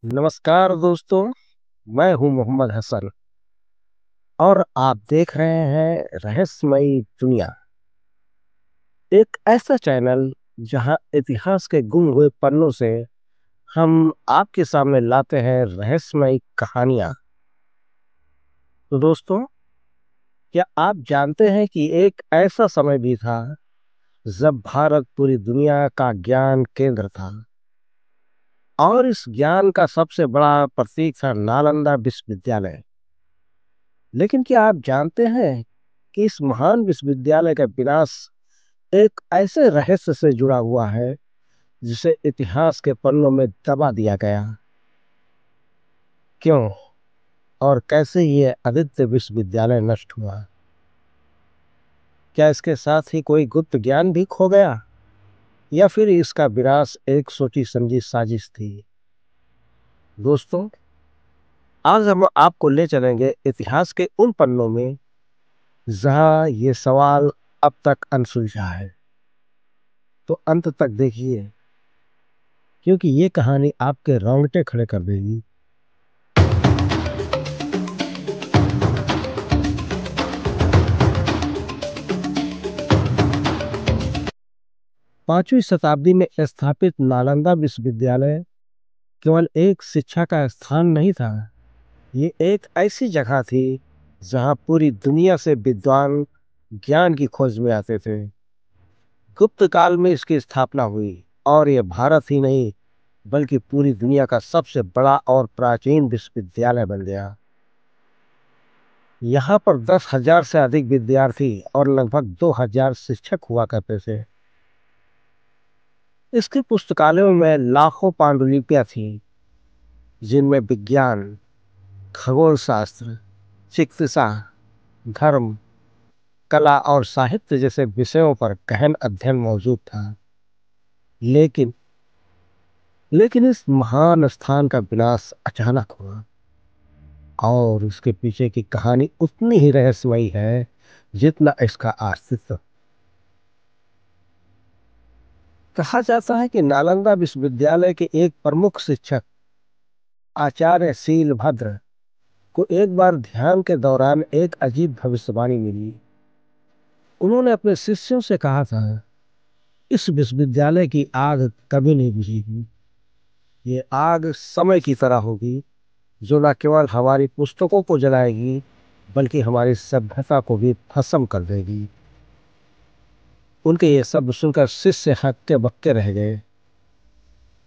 नमस्कार दोस्तों, मैं हूं मोहम्मद हसन और आप देख रहे हैं रहस्यमयी दुनिया। एक ऐसा चैनल जहां इतिहास के गुम हुए पन्नों से हम आपके सामने लाते हैं रहस्यमयी कहानियां। तो दोस्तों, क्या आप जानते हैं कि एक ऐसा समय भी था जब भारत पूरी दुनिया का ज्ञान केंद्र था और इस ज्ञान का सबसे बड़ा प्रतीक था नालंदा विश्वविद्यालय। लेकिन क्या आप जानते हैं कि इस महान विश्वविद्यालय का विनाश एक ऐसे रहस्य से जुड़ा हुआ है जिसे इतिहास के पन्नों में दबा दिया गया? क्यों और कैसे ये आदित्य विश्वविद्यालय नष्ट हुआ? क्या इसके साथ ही कोई गुप्त ज्ञान भी खो गया या फिर इसका विनाश एक सोची समझी साजिश थी? दोस्तों, आज हम आपको ले चलेंगे इतिहास के उन पन्नों में जहां ये सवाल अब तक अनसुलझा है। तो अंत तक देखिए, क्योंकि ये कहानी आपके रोंगटे खड़े कर देगी। 5वीं शताब्दी में स्थापित नालंदा विश्वविद्यालय केवल एक शिक्षा का स्थान नहीं था। ये एक ऐसी जगह थी जहां पूरी दुनिया से विद्वान ज्ञान की खोज में आते थे। गुप्त काल में इसकी स्थापना हुई और ये भारत ही नहीं बल्कि पूरी दुनिया का सबसे बड़ा और प्राचीन विश्वविद्यालय बन गया। यहाँ पर 10,000 से अधिक विद्यार्थी और लगभग 2,000 शिक्षक हुआ करते थे। इसकी पुस्तकालयों में लाखों पांडुलिपियां थीं, जिनमें विज्ञान, खगोल शास्त्र, चिकित्सा, धर्म, कला और साहित्य जैसे विषयों पर गहन अध्ययन मौजूद था। लेकिन लेकिन इस महान स्थान का विनाश अचानक हुआ और उसके पीछे की कहानी उतनी ही रहस्यमयी है जितना इसका अस्तित्व। कहा जाता है कि नालंदा विश्वविद्यालय के एक प्रमुख शिक्षक आचार्य शीलभद्र को एक बार ध्यान के दौरान एक अजीब भविष्यवाणी मिली। उन्होंने अपने शिष्यों से कहा था, इस विश्वविद्यालय की आग कभी नहीं बुझेगी। ये आग समय की तरह होगी, जो न केवल हमारी पुस्तकों को जलाएगी बल्कि हमारी सभ्यता को भी भस्म कर देगी। उनके ये शब्द सुनकर शिष्य हक्के बक्के रह गए,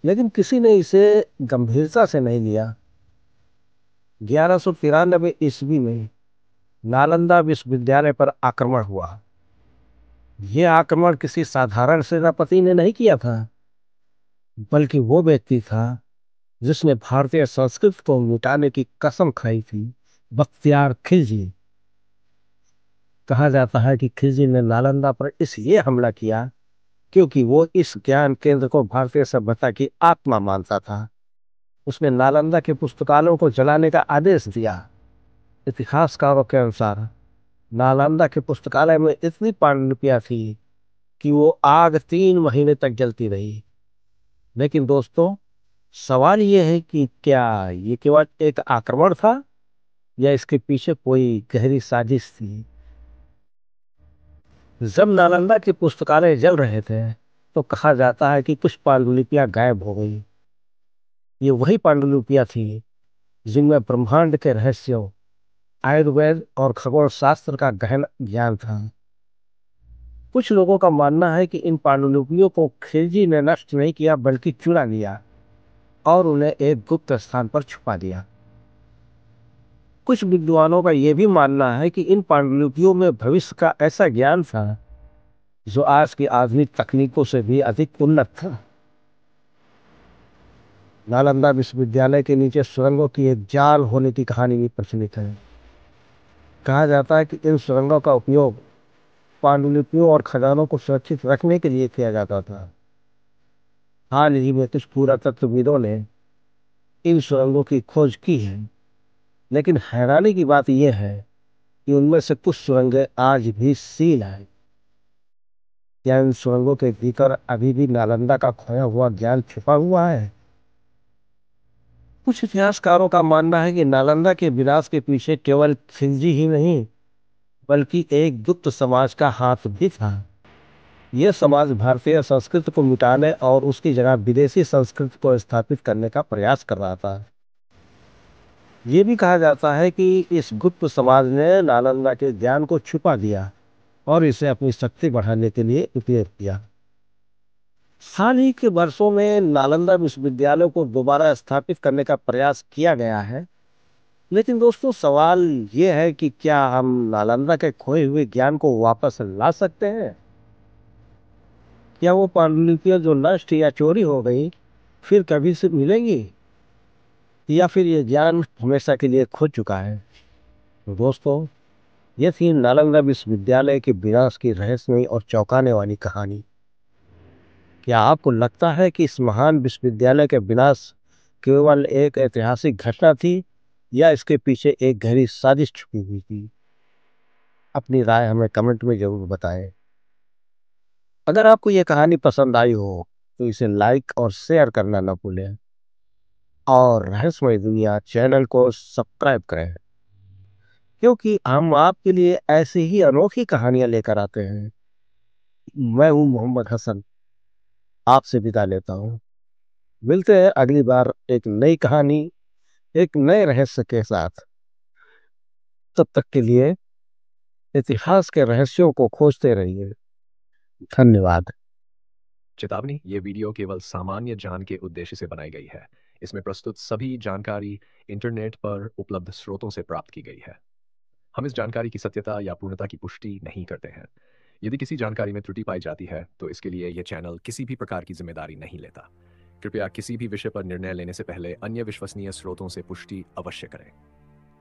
लेकिन किसी ने इसे गंभीरता से नहीं लिया। 1193 ईस्वी में नालंदा विश्वविद्यालय पर आक्रमण हुआ। यह आक्रमण किसी साधारण सेनापति ने नहीं किया था, बल्कि वो व्यक्ति था जिसने भारतीय संस्कृति को मिटाने की कसम खाई थी, बख्तियार खिलजी। कहा जाता है कि खिलजी ने नालंदा पर इसलिए हमला किया क्योंकि वो इस ज्ञान केंद्र को भारतीय सभ्यता की आत्मा मानता था। उसने नालंदा के पुस्तकालयों को जलाने का आदेश दिया। इतिहासकारों के अनुसार नालंदा के पुस्तकालय में इतनी पांडुलिपियां थी कि वो आग 3 महीने तक जलती रही। लेकिन दोस्तों, सवाल ये है कि क्या ये केवल एक आक्रमण था या इसके पीछे कोई गहरी साजिश थी? जब नालंदा के पुस्तकालय जल रहे थे तो कहा जाता है कि कुछ पांडुलिपियां गायब हो गई। ये वही पांडुलिपियां थी जिनमें ब्रह्मांड के रहस्यों, आयुर्वेद और खगोल शास्त्र का गहन ज्ञान था। कुछ लोगों का मानना है कि इन पांडुलिपियों को खिलजी ने नष्ट नहीं किया बल्कि चुरा लिया और उन्हें एक गुप्त स्थान पर छुपा दिया। कुछ विद्वानों का यह भी मानना है कि इन पांडुलिपियों में भविष्य का ऐसा ज्ञान था जो आज की आधुनिक तकनीकों से भी अधिक उन्नत था। नालंदा विश्वविद्यालय के नीचे सुरंगों की एक जाल होने की कहानी भी प्रचलित है। कहा जाता है कि इन सुरंगों का उपयोग पांडुलिपियों और खजानों को सुरक्षित रखने के लिए किया जाता था। हाल ही में कुछ पुरातत्वविदों ने इन सुरंगों की खोज की है, लेकिन हैरानी की बात यह है कि उनमें से कुछ सुरंगें आज भी सील हैं। क्या इन सुरंगों के भीतर अभी भी नालंदा का खोया हुआ ज्ञान छिपा हुआ है? कुछ इतिहासकारों का मानना है कि नालंदा के विनाश के पीछे केवल खिलजी ही नहीं, बल्कि एक गुप्त समाज का हाथ भी था। यह समाज भारतीय संस्कृति को मिटाने और उसकी जगह विदेशी संस्कृति को स्थापित करने का प्रयास कर रहा था। ये भी कहा जाता है कि इस गुप्त समाज ने नालंदा के ज्ञान को छुपा दिया और इसे अपनी शक्ति बढ़ाने के लिए उपयोग किया। हाल ही के वर्षों में नालंदा विश्वविद्यालय को दोबारा स्थापित करने का प्रयास किया गया है। लेकिन दोस्तों, सवाल ये है कि क्या हम नालंदा के खोए हुए ज्ञान को वापस ला सकते हैं? क्या वो पांडुलिपियां जो नष्ट या चोरी हो गई फिर कभी से मिलेंगी, या फिर ये ज्ञान हमेशा के लिए खो चुका है? तो दोस्तों, ये थी नालंदा विश्वविद्यालय के विनाश की रहस्यमयी और चौंकाने वाली कहानी। क्या आपको लगता है कि इस महान विश्वविद्यालय के विनाश केवल एक ऐतिहासिक घटना थी, या इसके पीछे एक गहरी साजिश छुपी हुई थी? अपनी राय हमें कमेंट में जरूर बताएं। अगर आपको ये कहानी पसंद आई हो तो इसे लाइक और शेयर करना ना भूलें, और रहस्यमय दुनिया चैनल को सब्सक्राइब करें, क्योंकि हम आपके लिए ऐसी ही अनोखी कहानियां लेकर आते हैं। मैं हूं मोहम्मद हसन, आपसे विदा लेता हूं। मिलते हैं अगली बार एक नई कहानी, एक नए रहस्य के साथ। तब तक के लिए इतिहास के रहस्यों को खोजते रहिए। धन्यवाद। चेतावनी, ये वीडियो केवल सामान्य ज्ञान के उद्देश्य से बनाई गई है। इसमें प्रस्तुत सभी जानकारी इंटरनेट पर उपलब्ध स्रोतों से प्राप्त की गई है। हम इस जानकारी की सत्यता या पूर्णता की पुष्टि नहीं करते हैं। यदि किसी जानकारी में त्रुटि पाई जाती है तो इसके लिए यह चैनल किसी भी प्रकार की जिम्मेदारी नहीं लेता। कृपया किसी भी विषय पर निर्णय लेने से पहले अन्य विश्वसनीय स्रोतों से पुष्टि अवश्य करें।